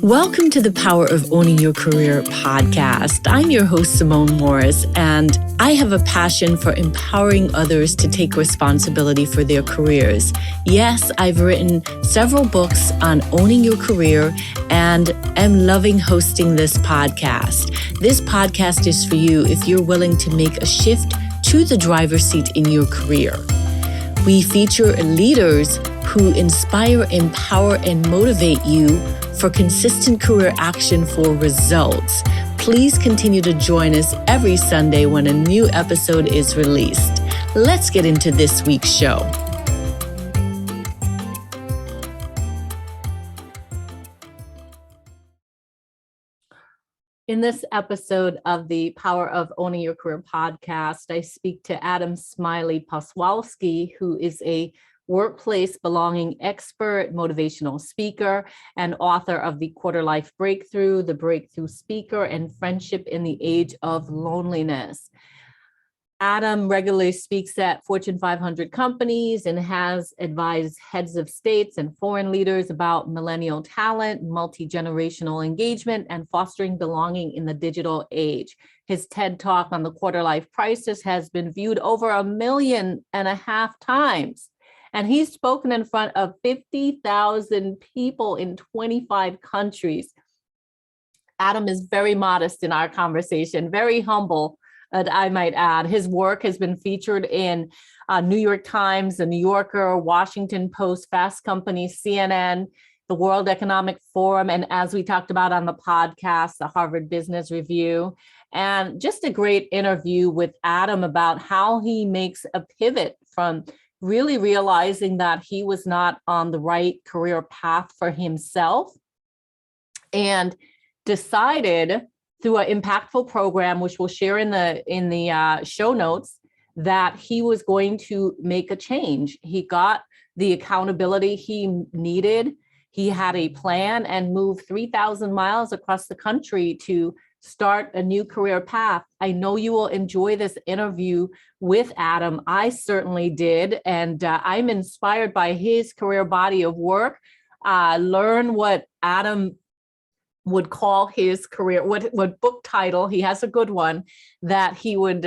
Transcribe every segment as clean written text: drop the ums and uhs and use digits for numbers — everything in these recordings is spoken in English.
Welcome to the Power of Owning Your Career podcast. I'm your host, Simone Morris, and I have a passion for empowering others to take responsibility for their careers. Yes, I've written several books on owning your career and am loving hosting this podcast. This podcast is for you if you're willing to make a shift to the driver's seat in your career. We feature leaders who inspire, empower, and motivate you for consistent career action for results. Please continue to join us every Sunday when a new episode is released. Let's get into this week's show. In this episode of the Power of Owning Your Career podcast, I speak to Adam Smiley Poswolsky, who is a workplace belonging expert, motivational speaker, and author of The Quarter Life Breakthrough, The Breakthrough Speaker, and Friendship in the Age of Loneliness. Adam regularly speaks at Fortune 500 companies and has advised heads of states and foreign leaders about millennial talent, multi-generational engagement, and fostering belonging in the digital age. His TED Talk on the quarter life crisis has been viewed over 1.5 million times. And he's spoken in front of 50,000 people in 25 countries. Adam is very modest in our conversation, very humble, I might add. His work has been featured in New York Times, The New Yorker, Washington Post, Fast Company, CNN, the World Economic Forum, and as we talked about on the podcast, the Harvard Business Review. And just a great interview with Adam about how he makes a pivot from really realizing that he was not on the right career path for himself and decided through an impactful program, which we'll share in the show notes, that he was going to make a change. He got the accountability he needed. He had a plan and moved 3,000 miles across the country to start a new career path. I know you will enjoy this interview with Adam. I certainly did. And I'm inspired by his career body of work. Learn what Adam would call his career, what book title, he has a good one, that he would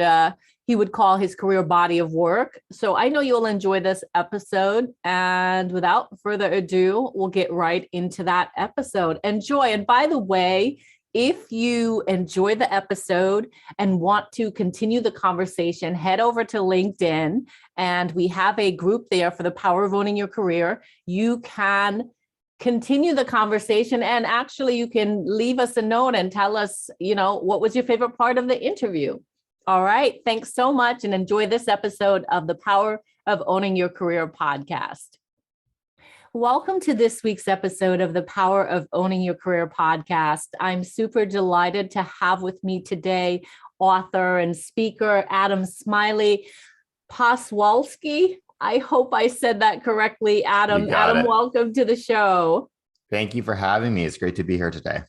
call his career body of work. So I know you'll enjoy this episode. And without further ado, we'll get right into that episode. Enjoy. And by the way, if you enjoy the episode and want to continue the conversation, head over to LinkedIn, and we have a group there for the Power of Owning Your Career. You can continue the conversation, and actually you can leave us a note and tell us, what was your favorite part of the interview. All right. Thanks so much, and enjoy this episode of the Power of Owning Your Career podcast. Welcome to this week's episode of the Power of Owning Your Career podcast. I'm super delighted to have with me today author and speaker Adam Smiley Poswolsky. I hope I said that correctly, Adam. Adam, welcome to the show. Thank you for having me. It's great to be here today.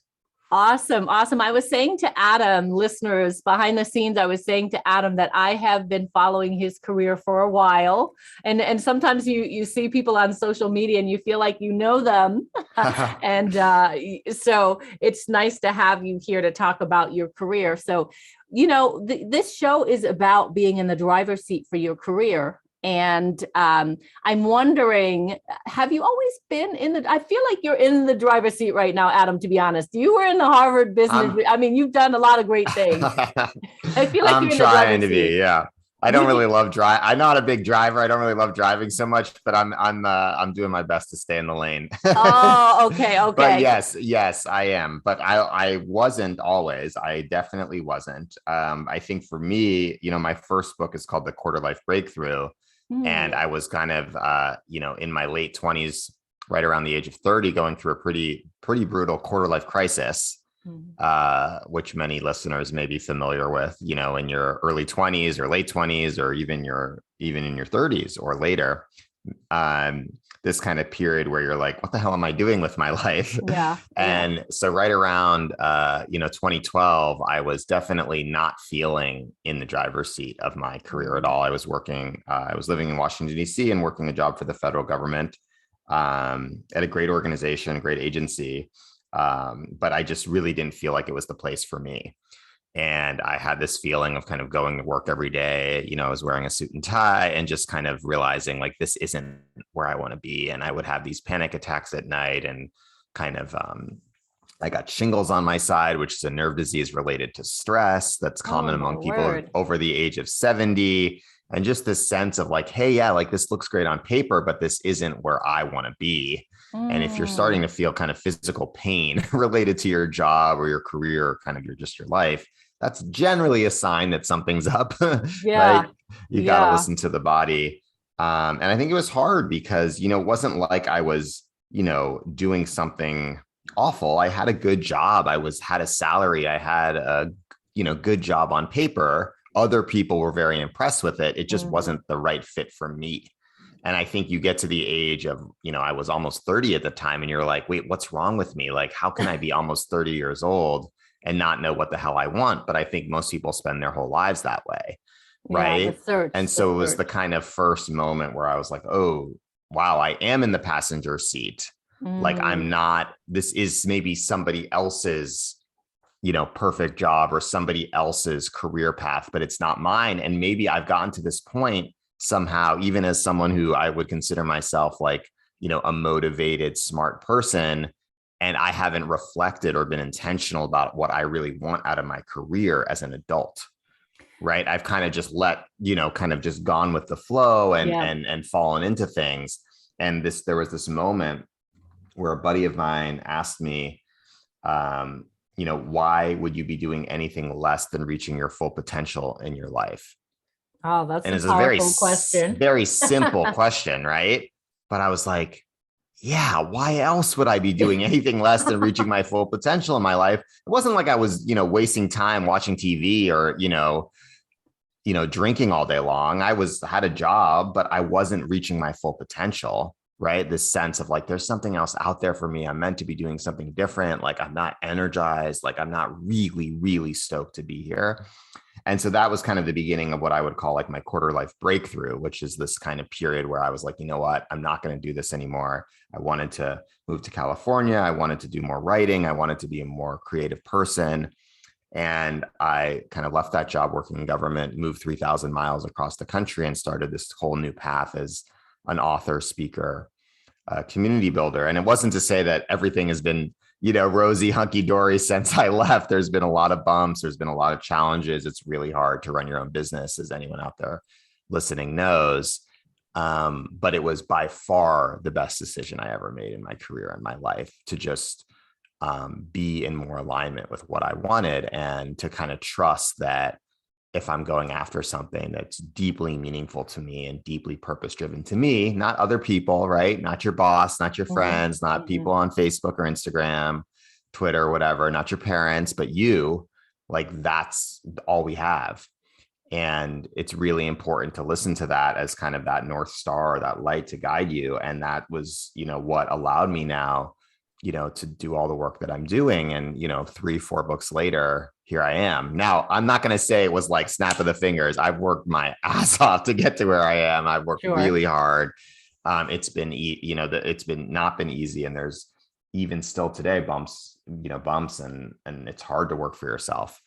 Awesome. I was saying to Adam, listeners, behind the scenes, I was saying to Adam that I have been following his career for a while. And sometimes you see people on social media and you feel like you know them. And so it's nice to have you here to talk about your career. So, this show is about being in the driver's seat for your career. And I'm wondering, have you always been I feel like you're in the driver's seat right now, Adam, to be honest. You were in the Harvard Business. You've done a lot of great things. I feel like I'm you're in trying the to be, yeah. I don't really love drive. I'm not a big driver. I don't really love driving so much, but I'm doing my best to stay in the lane. Oh, okay. But yes, I am. But I wasn't always. I definitely wasn't. I think for me, my first book is called The Quarter Life Breakthrough. And I was kind of, in my late 20s, right around the age of 30, going through a pretty brutal quarter life crisis, which many listeners may be familiar with, in your early 20s or late 20s, or even in your 30s or later. this kind of period where you're like, what the hell am I doing with my life? Yeah. And so right around, 2012, I was definitely not feeling in the driver's seat of my career at all. I was living in Washington, D.C. and working a job for the federal government. at a great organization, a great agency. But I just really didn't feel like it was the place for me. And I had this feeling of kind of going to work every day. I was wearing a suit and tie and just kind of realizing like, this isn't where I want to be. And I would have these panic attacks at night and kind of, I got shingles on my side, which is a nerve disease related to stress that's common among people over the age of 70. And just this sense of like, hey, yeah, like this looks great on paper, but this isn't where I want to be. And if you're starting to feel kind of physical pain related to your job or your career, or kind of your life, that's generally a sign that something's up. Yeah. Right? You got to listen to the body. And I think it was hard because, it wasn't like I was, doing something awful. I had a good job. Had a salary. I had a, good job on paper. Other people were very impressed with it. It just wasn't the right fit for me. And I think you get to the age of, I was almost 30 at the time and you're like, wait, what's wrong with me? Like, how can I be almost 30 years old and not know what the hell I want? But I think most people spend their whole lives that way. Right. And so it was the kind of first moment where I was like, oh, wow, I am in the passenger seat. Like I'm not, this is maybe somebody else's, perfect job or somebody else's career path, but it's not mine. And maybe I've gotten to this point somehow, even as someone who I would consider myself like, a motivated, smart person. And I haven't reflected or been intentional about what I really want out of my career as an adult. Right. I've kind of just kind of just gone with the flow and fallen into things. And there was this moment where a buddy of mine asked me, why would you be doing anything less than reaching your full potential in your life? Oh, that's and a powerful question. Very simple question, right? But I was like, yeah, why else would I be doing anything less than reaching my full potential in my life? It wasn't like I was, wasting time watching TV or, drinking all day long. Had a job, but I wasn't reaching my full potential. Right. This sense of like, there's something else out there for me. I'm meant to be doing something different. Like I'm not energized. Like I'm not really, really stoked to be here. And so that was kind of the beginning of what I would call like my quarter life breakthrough, which is this kind of period where I was like, you know what, I'm not going to do this anymore. I wanted to move to California. I wanted to do more writing. I wanted to be a more creative person. And I kind of left that job working in government, moved 3,000 miles across the country and started this whole new path as an author, speaker, community builder. And it wasn't to say that everything has been, rosy, hunky-dory since I left. There's been a lot of bumps. There's been a lot of challenges. It's really hard to run your own business, as anyone out there listening knows. But it was by far the best decision I ever made in my career and my life to just be in more alignment with what I wanted and to kind of trust that if I'm going after something that's deeply meaningful to me and deeply purpose-driven to me, not other people, right? Not your boss, not your friends, not people on Facebook or Instagram, Twitter, whatever, not your parents, but you, like that's all we have. And it's really important to listen to that as kind of that North Star, that light to guide you. And that was, what allowed me now, to do all the work that I'm doing. And, 3-4 books later, here I am. Now, I'm not going to say it was like snap of the fingers. I've worked my ass off to get to where I am. I've worked really hard. It's been, it's been not been easy. And there's even still today bumps and it's hard to work for yourself.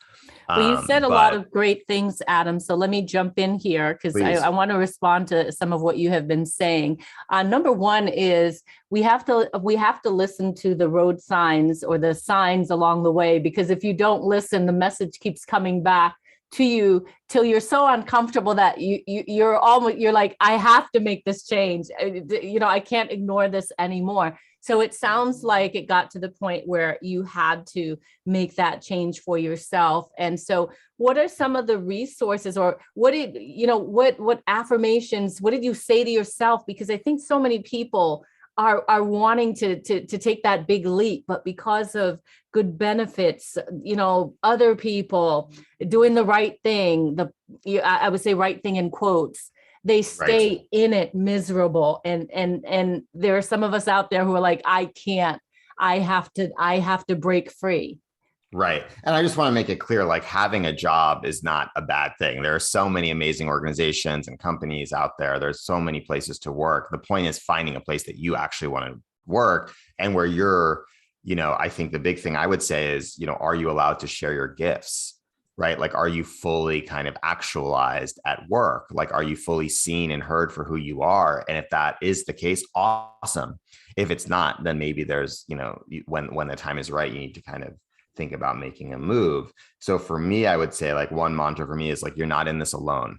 Well, you said a lot of great things, Adam. So let me jump in here because I want to respond to some of what you have been saying. Number one is we have to listen to the road signs or the signs along the way, because if you don't listen, the message keeps coming back to you till you're so uncomfortable that you're like, I have to make this change. I can't ignore this anymore. So it sounds like it got to the point where you had to make that change for yourself. And so what are some of the resources, or what affirmations, what did you say to yourself? Because I think so many people are wanting to take that big leap, but because of good benefits, other people doing the right thing, I would say right thing in quotes, they stay in it miserable. And there are some of us out there who are like, I can't, I have to break free. Right. And I just want to make it clear, like having a job is not a bad thing. There are so many amazing organizations and companies out there. There's so many places to work. The point is finding a place that you actually want to work and where you're, I think the big thing I would say is, are you allowed to share your gifts? Right? Like, are you fully kind of actualized at work? Like, are you fully seen and heard for who you are? And if that is the case, awesome. If it's not, then maybe there's, when the time is right, you need to kind of think about making a move. So for me, I would say like one mantra for me is like, you're not in this alone.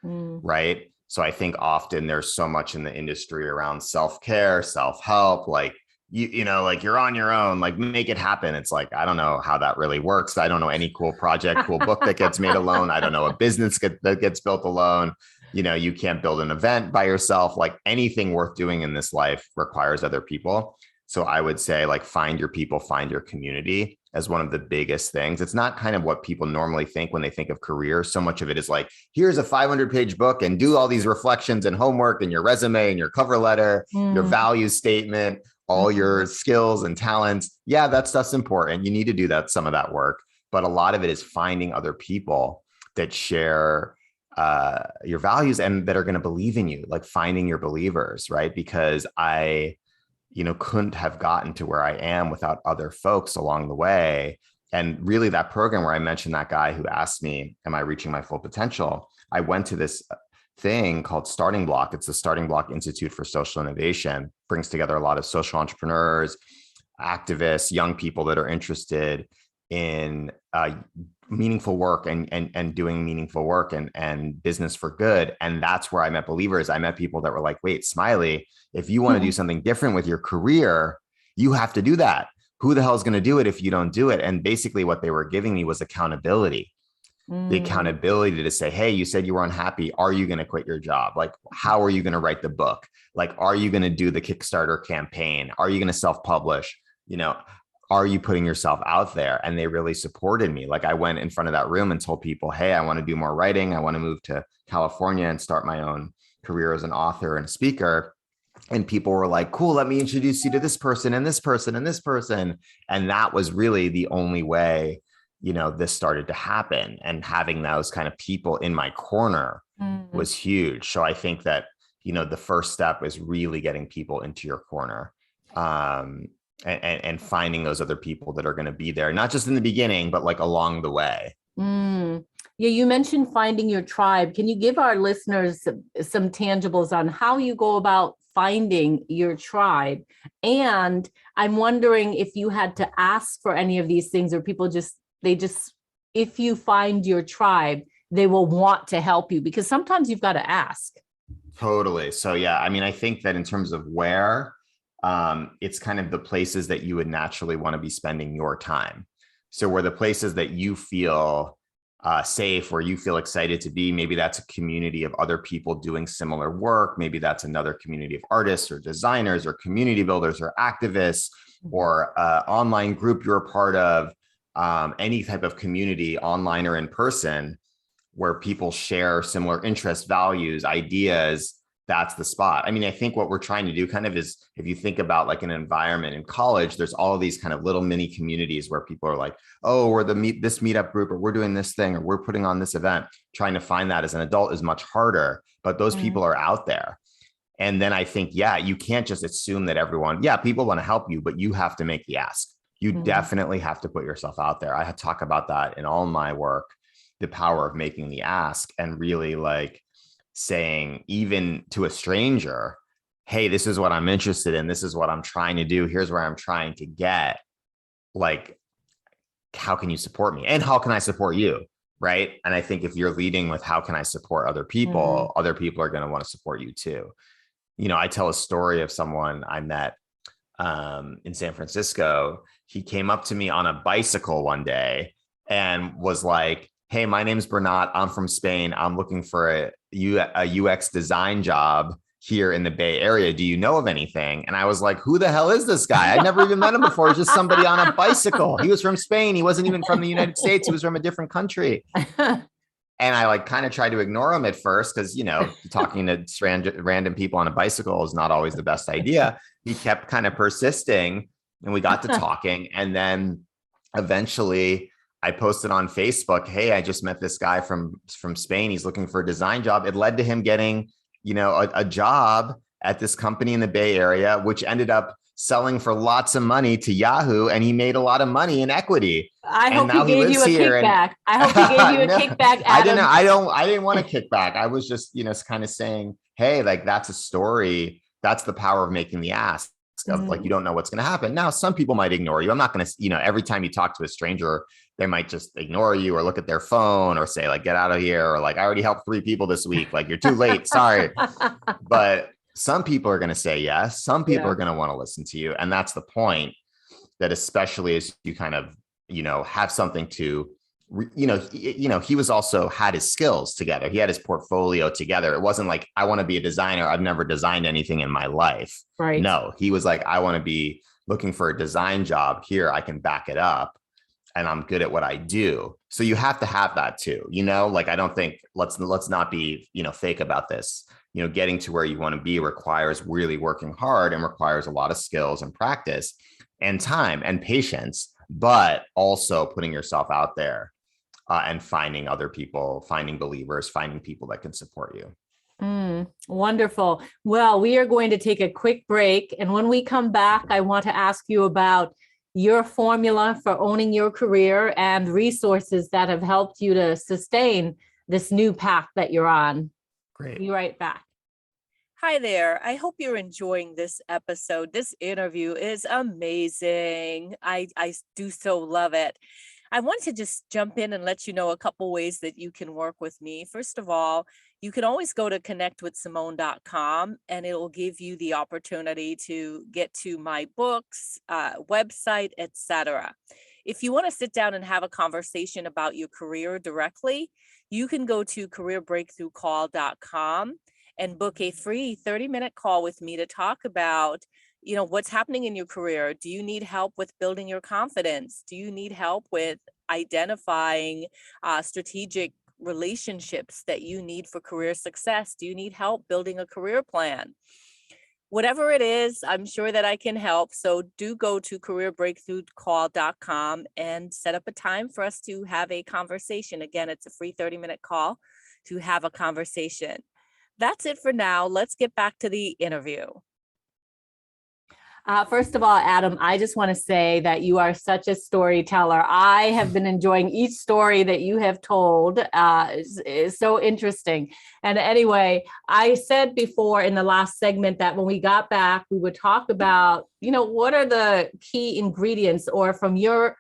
Right. So I think often there's so much in the industry around self-care, self-help, like, like you're on your own, like make it happen. It's like, I don't know how that really works. I don't know any cool project, cool book that gets made alone. I don't know a business that gets built alone. You can't build an event by yourself. Like anything worth doing in this life requires other people. So I would say like, find your people, find your community as one of the biggest things. It's not kind of what people normally think when they think of career. So much of it is like, here's a 500-page book and do all these reflections and homework and your resume and your cover letter, your value statement, all your skills and talents. Yeah, that stuff's important. You need to do some of that work. But a lot of it is finding other people that share your values and that are going to believe in you, like finding your believers, right? Because I couldn't have gotten to where I am without other folks along the way. And really that program where I mentioned that guy who asked me, am I reaching my full potential? I went to this thing called Starting Block. It's the Starting Block Institute for Social Innovation, brings together a lot of social entrepreneurs, activists, young people that are interested in meaningful work and doing meaningful work and business for good. And that's where I met believers. I met people that were like, wait, Smiley, if you want to do something different with your career, you have to do that. Who the hell is going to do it if you don't do it? And basically what they were giving me was accountability. The accountability to say, hey, you said you were unhappy. Are you going to quit your job? Like, how are you going to write the book? Like, are you going to do the Kickstarter campaign? Are you going to self-publish? Are you putting yourself out there? And they really supported me. Like I went in front of that room and told people, hey, I want to do more writing. I want to move to California and start my own career as an author and a speaker. And people were like, cool, let me introduce you to this person and this person and this person. And that was really the only way, this started to happen. And having those kind of people in my corner was huge. So I think that, the first step is really getting people into your corner. And finding those other people that are going to be there, not just in the beginning, but like along the way. Yeah, you mentioned finding your tribe. Can you give our listeners some tangibles on how you go about finding your tribe? And I'm wondering if you had to ask for any of these things, or people if you find your tribe, they will want to help you, because sometimes you've got to ask. Totally. So yeah, I mean, I think that in terms of where, it's kind of the places that you would naturally want to be spending your time. So where the places that you feel safe, where you feel excited to be, maybe that's a community of other people doing similar work. Maybe that's another community of artists or designers or community builders or activists or online group you're a part of, any type of community, online or in person, where people share similar interests, values, ideas. That's the spot. I mean, I think what we're trying to do kind of is, if you think about like an environment in college, there's all of these kind of little mini communities where people are like, oh, we're this meetup group, or we're doing this thing, or we're putting on this event. Trying to find that as an adult is much harder, but those people are out there. And then I think, yeah, you can't just assume that people want to help you, but you have to make the ask. You definitely have to put yourself out there. I talk about that in all my work, the power of making the ask, and really like saying, even to a stranger, hey, this is what I'm interested in. This is what I'm trying to do. Here's where I'm trying to get. Like, how can you support me? And how can I support you? Right. And I think if you're leading with how can I support other people, other people are going to want to support you too. I tell a story of someone I met in San Francisco. He came up to me on a bicycle one day and was like, hey, my name's Bernat. I'm from Spain. I'm looking for a UX design job here in the Bay Area. Do you know of anything? And I was like, who the hell is this guy? I'd never even met him before. He's just somebody on a bicycle. He was from Spain. He wasn't even from the United States. He was from a different country. And I like kind of tried to ignore him at first because, talking to random people on a bicycle is not always the best idea. He kept kind of persisting and we got to talking. And then eventually I posted on Facebook, hey, I just met this guy from Spain. He's looking for a design job. It led to him getting, a job at this company in the Bay Area, which ended up selling for lots of money to Yahoo. And he made a lot of money in equity. I And hope he now gave you a kickback. I hope he gave you a no, kickback, I Adam. didn't want a kickback. I was just, kind of saying, hey, like that's a story. That's the power of making the ask of like, you don't know what's going to happen. Now, some people might ignore you. I'm not going to, every time you talk to a stranger, they might just ignore you or look at their phone or say like, get out of here. Or like, I already helped 3 people this week. Like you're too late. Sorry. But some people are going to say yes. Some people are going to want to listen to you. And that's the point, that especially as you kind of, have something to, he was also had his skills together. He had his portfolio together. It wasn't like, I want to be a designer. I've never designed anything in my life. Right. No, he was like, I want to be looking for a design job here. I can back it up and I'm good at what I do. So you have to have that too, like, I don't think let's not be, fake about this. Getting to where you want to be requires really working hard and requires a lot of skills and practice and time and patience, but also putting yourself out there and finding other people, finding believers, finding people that can support you. Wonderful. Well, we are going to take a quick break. And when we come back, I want to ask you about your formula for owning your career and resources that have helped you to sustain this new path that you're on. Great. Be right back. Hi there. I hope you're enjoying this episode. This interview is amazing. I do so love it. I want to just jump in and let you know a couple ways that you can work with me. First of all, you can always go to connectwithsimone.com and it will give you the opportunity to get to my books, website, etc. If you want to sit down and have a conversation about your career directly, you can go to careerbreakthroughcall.com and book a free 30-minute call with me to talk about, what's happening in your career. Do you need help with building your confidence? Do you need help with identifying strategic relationships that you need for career success? Do you need help building a career plan? Whatever it is, I'm sure that I can help. So do go to careerbreakthroughcall.com and set up a time for us to have a conversation. Again, it's a free 30-minute call to have a conversation. That's it for now. Let's get back to the interview. First of all, Adam, I just want to say that you are such a storyteller. I have been enjoying each story that you have told. It's so interesting. And anyway, I said before in the last segment that when we got back, we would talk about, what are the key ingredients, or from your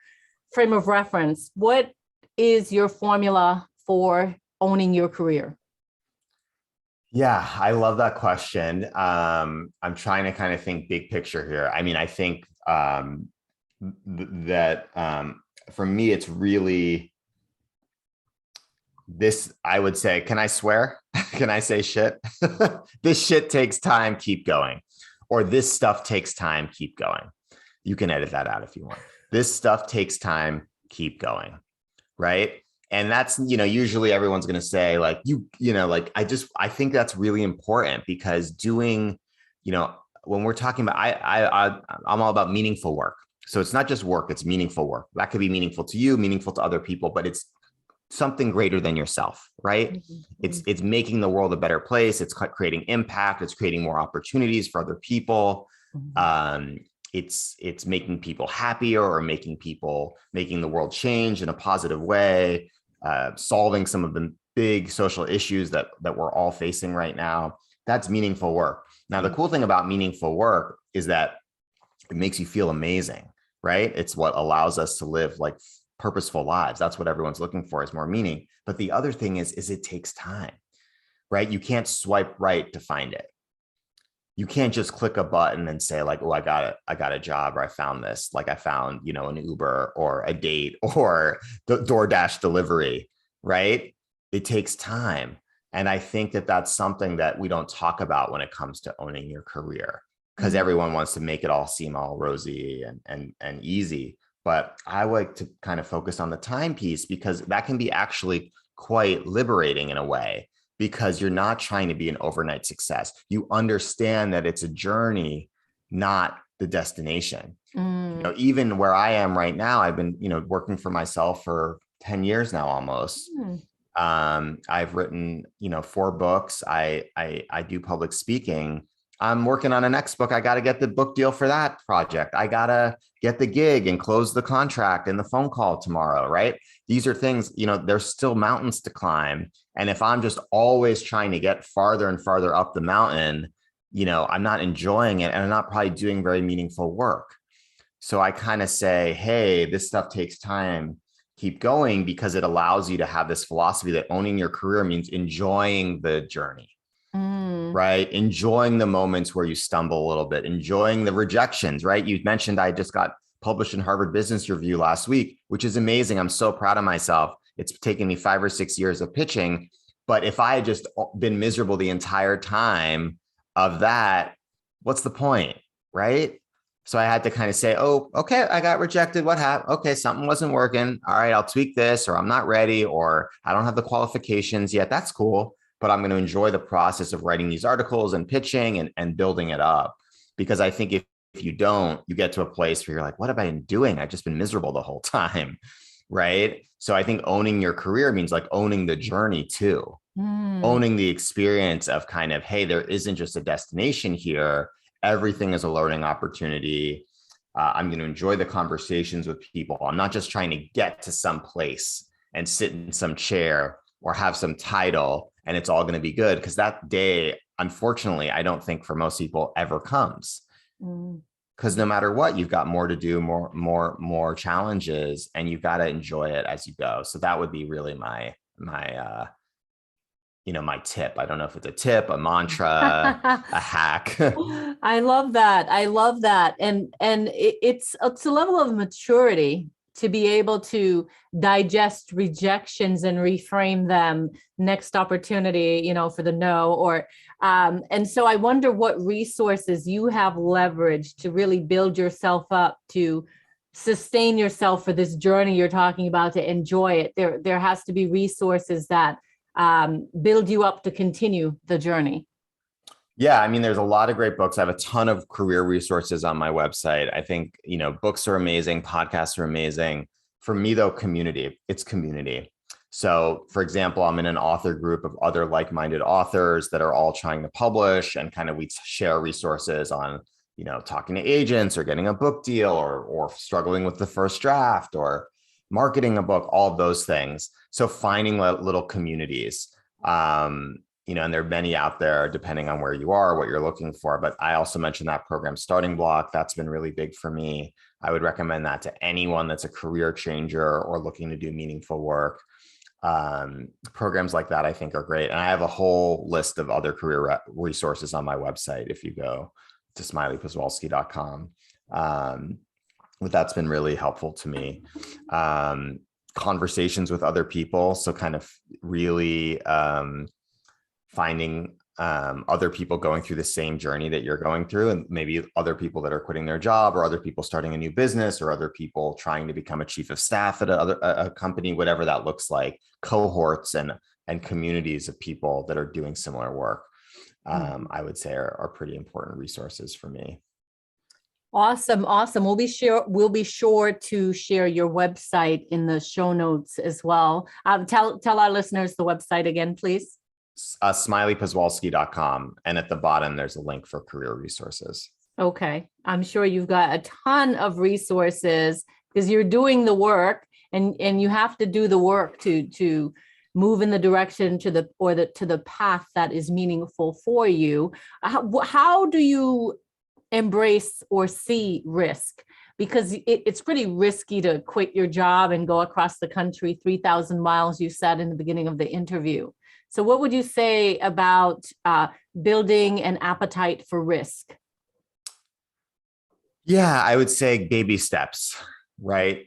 frame of reference, what is your formula for owning your career? Yeah, I love that question. I'm trying to kind of think big picture here. I mean, I think that for me, it's really this, I would say, can I swear? Can I say shit? This shit takes time, keep going. Or this stuff takes time, keep going. You can edit that out if you want. This stuff takes time, keep going, right? And that's, usually everyone's going to say like, I think that's really important, because doing, when we're talking about, I'm all about meaningful work. So it's not just work, it's meaningful work. That could be meaningful to you, meaningful to other people, but it's something greater than yourself, right? Mm-hmm. It's making the world a better place. It's creating impact. It's creating more opportunities for other people. Mm-hmm. It's making people happier, or making the world change in a positive way. Solving some of the big social issues that we're all facing right now. That's meaningful work. Now, the cool thing about meaningful work is that it makes you feel amazing, right? It's what allows us to live like purposeful lives. That's what everyone's looking for, is more meaning. But the other thing is it takes time, right? You can't swipe right to find it. You can't just click a button and say like, oh, I got a job, or I found this, like I found, an Uber or a date or the DoorDash delivery, right? It takes time. And I think that that's something that we don't talk about when it comes to owning your career, because everyone wants to make it all seem all rosy and easy. But I like to kind of focus on the time piece, because that can be actually quite liberating in a way, because you're not trying to be an overnight success. You understand that it's a journey, not the destination. Mm. Even where I am right now, I've been, working for myself for 10 years now almost. I've written, 4 books. I do public speaking. I'm working on a next book. I got to get the book deal for that project. I got to get the gig and close the contract and the phone call tomorrow, right? These are things, there's still mountains to climb. And if I'm just always trying to get farther and farther up the mountain, I'm not enjoying it and I'm not probably doing very meaningful work. So I kind of say, hey, this stuff takes time. Keep going, because it allows you to have this philosophy that owning your career means enjoying the journey, right? Enjoying the moments where you stumble a little bit, enjoying the rejections, right? You mentioned I just got published in Harvard Business Review last week, which is amazing. I'm so proud of myself. It's taken me 5 or 6 years of pitching. But if I had just been miserable the entire time of that, what's the point, right? So I had to kind of say, oh, okay, I got rejected. What happened? Okay, something wasn't working. All right, I'll tweak this, or I'm not ready, or I don't have the qualifications yet. That's cool. But I'm going to enjoy the process of writing these articles and pitching and building it up. Because I think if you don't, you get to a place where you're like, what have I been doing? I've just been miserable the whole time. Right. So I think owning your career means like owning the journey too. Owning the experience of kind of, hey, there isn't just a destination here. Everything is a learning opportunity. I'm going to enjoy the conversations with people. I'm not just trying to get to some place and sit in some chair or have some title and it's all going to be good. Because that day, unfortunately, I don't think for most people ever comes. Because no matter what, you've got more to do, more challenges, and you've got to enjoy it as you go. So that would be really my tip. I don't know if it's a tip, a mantra, a hack. I love that. I love that. And it's a level of maturity to be able to digest rejections and reframe them next opportunity, for the no, or and so I wonder what resources you have leveraged to really build yourself up, to sustain yourself for this journey you're talking about, to enjoy it. There has to be resources that build you up to continue the journey. Yeah, I mean, there's a lot of great books. I have a ton of career resources on my website. I think, books are amazing. Podcasts are amazing. For me, though, it's community. So, for example, I'm in an author group of other like-minded authors that are all trying to publish, and kind of we share resources on, talking to agents or getting a book deal or struggling with the first draft or marketing a book, all of those things. So finding little communities, and there are many out there depending on where you are, what you're looking for. But I also mentioned that program Starting Block. That's been really big for me. I would recommend that to anyone that's a career changer or looking to do meaningful work. Programs like that, I think, are great. And I have a whole list of other career resources on my website if you go to smileyposwolsky.com. But that's been really helpful to me. Conversations with other people. So kind of really finding other people going through the same journey that you're going through, and maybe other people that are quitting their job, or other people starting a new business, or other people trying to become a chief of staff at a company, whatever that looks like. Cohorts and communities of people that are doing similar work, I would say are pretty important resources for me. Awesome. We'll be sure to share your website in the show notes as well. Tell our listeners the website again, please. Smileyposwolsky.com. And at the bottom, there's a link for career resources. Okay. I'm sure you've got a ton of resources because you're doing the work, and you have to do the work to move in the direction to the path that is meaningful for you. How do you embrace or see risk? Because it's pretty risky to quit your job and go across the country 3,000 miles, you said in the beginning of the interview. So what would you say about building an appetite for risk? Yeah, I would say baby steps, right?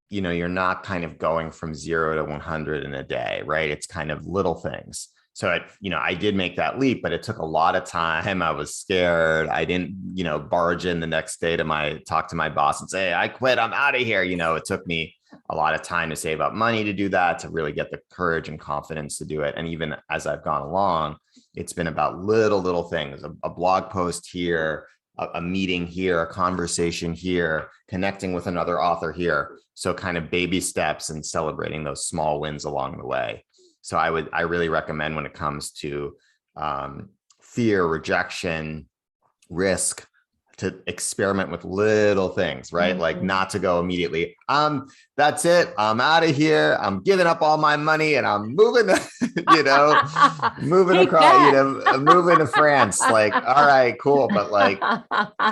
You're not kind of going from 0 to 100 in a day, right? It's kind of little things. So, I did make that leap, but it took a lot of time. I was scared. I didn't, barge in the next day to talk to my boss and say, I quit, I'm out of here. It took me a lot of time to save up money to do that, to really get the courage and confidence to do it. And even as I've gone along, it's been about little things, a blog post here, a meeting here, a conversation here, connecting with another author here. So kind of baby steps and celebrating those small wins along the way. So I really recommend when it comes to fear, rejection, risk, to experiment with little things, right? Mm-hmm. Like not to go immediately, that's it, I'm out of here, I'm giving up all my money and I'm moving to, moving across, moving to France. Like, all right, cool. But like,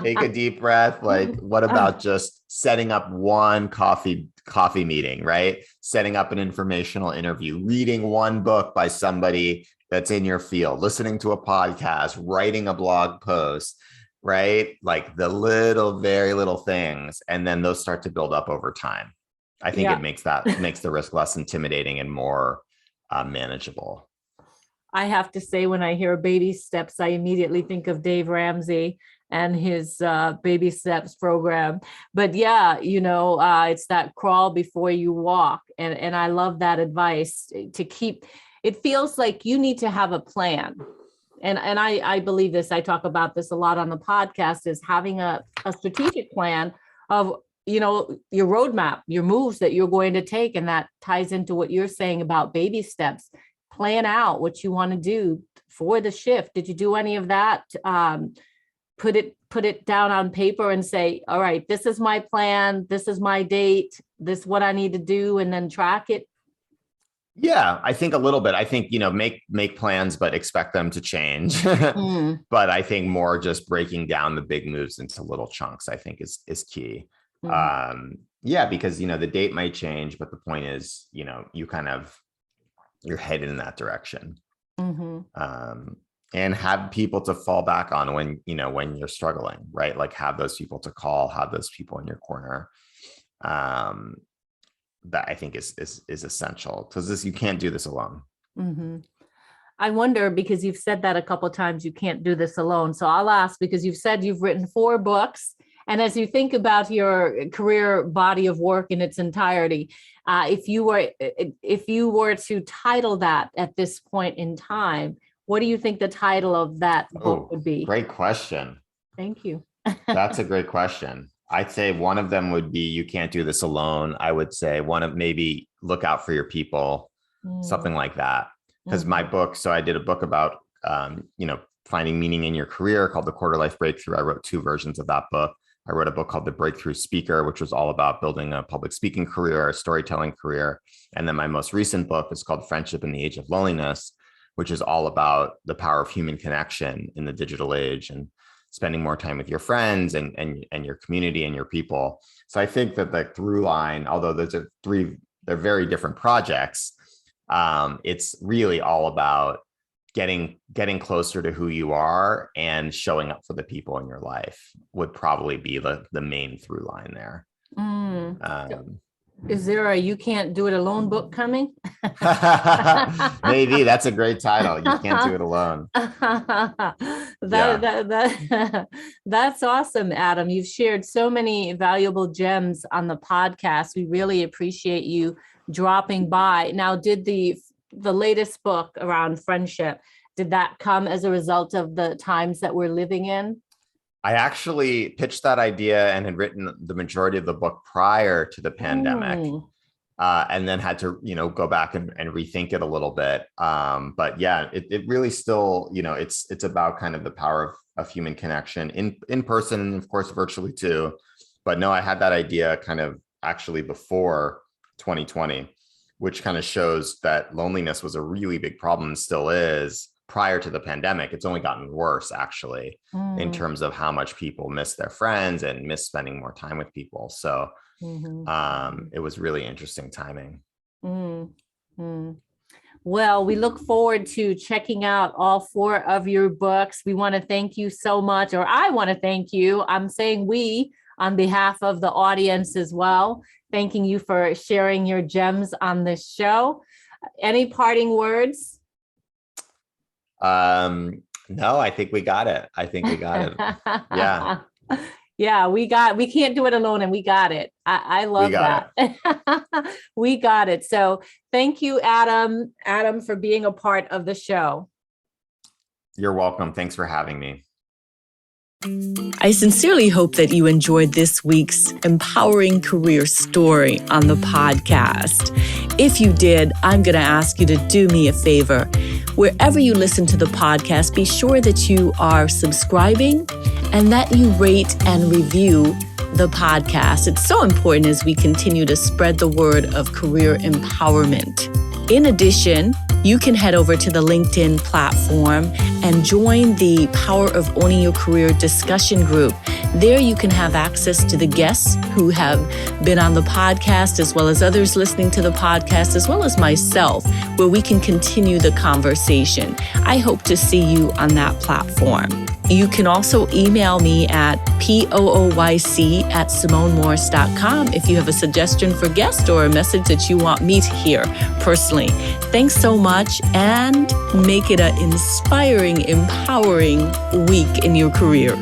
take a deep breath. Like, what about just setting up one coffee meeting, right? Setting up an informational interview, reading one book by somebody that's in your field, listening to a podcast, writing a blog post, right? Like the very little things. And then those start to build up over time. I think it makes the risk less intimidating and more manageable. I have to say, when I hear baby steps, I immediately think of Dave Ramsey and his baby steps program. But yeah, it's that crawl before you walk. And I love that advice to keep, it feels like you need to have a plan. And I believe this, I talk about this a lot on the podcast, is having a strategic plan of, your roadmap, your moves that you're going to take. And that ties into what you're saying about baby steps. Plan out what you want to do for the shift. Did you do any of that? Put it down on paper and say, all right, this is my plan. This is my date. This is what I need to do, and then track it. Yeah, I think a little bit. I think, make plans, but expect them to change. But I think more just breaking down the big moves into little chunks, I think is key. Because, the date might change, but the point is, you're headed in that direction. And have people to fall back on when you're struggling, right? Like have those people to call, have those people in your corner. That I think is essential, because you can't do this alone. I wonder, because you've said that a couple of times, you can't do this alone. So I'll ask, because you've said you've written 4 books. And as you think about your career body of work in its entirety, if you were to title that at this point in time, what do you think the title of that book would be? Great question. Thank you. That's a great question. I'd say one of them would be You Can't Do This Alone. I would say one of maybe Look Out for Your People, something like that. Because my book, so I did a book about, finding meaning in your career called The Quarter Life Breakthrough. I wrote 2 versions of that book. I wrote a book called The Breakthrough Speaker, which was all about building a public speaking career, a storytelling career. And then my most recent book is called Friendship in the Age of Loneliness, which is all about the power of human connection in the digital age and spending more time with your friends and your community and your people. So I think that the through line, although they're very different projects, it's really all about getting closer to who you are and showing up for the people in your life would probably be the main through line there. Is there a You Can't Do It Alone book coming? Maybe. That's a great title. You Can't Do It Alone. That's awesome, Adam. You've shared so many valuable gems on the podcast. We really appreciate you dropping by. Now, did the latest book around friendship, did that come as a result of the times that we're living in? I actually pitched that idea and had written the majority of the book prior to the pandemic, and then had to, go back and rethink it a little bit. But yeah, it really still, it's about kind of the power of human connection in person, and of course, virtually too. But no, I had that idea kind of actually before 2020, which kind of shows that loneliness was a really big problem and still is. Prior to the pandemic, it's only gotten worse, actually, in terms of how much people miss their friends and miss spending more time with people. So it was really interesting timing. Well, we look forward to checking out all 4 of your books. We want to thank you so much, or I want to thank you. I'm saying we on behalf of the audience as well, thanking you for sharing your gems on this show. Any parting words? No, I think we got it. Yeah. Yeah, we can't do it alone, and we got it. I love that. We got it. So thank you, Adam, for being a part of the show. You're welcome. Thanks for having me. I sincerely hope that you enjoyed this week's empowering career story on the podcast. If you did, I'm going to ask you to do me a favor. Wherever you listen to the podcast, be sure that you are subscribing and that you rate and review the podcast. It's so important as we continue to spread the word of career empowerment. In addition, you can head over to the LinkedIn platform and join the Power of Owning Your Career discussion group. There you can have access to the guests who have been on the podcast, as well as others listening to the podcast, as well as myself, where we can continue the conversation. I hope to see you on that platform. You can also email me at pooyc@simonemorris.com if you have a suggestion for guest or a message that you want me to hear personally. Thanks so much, and make it an inspiring, empowering week in your career.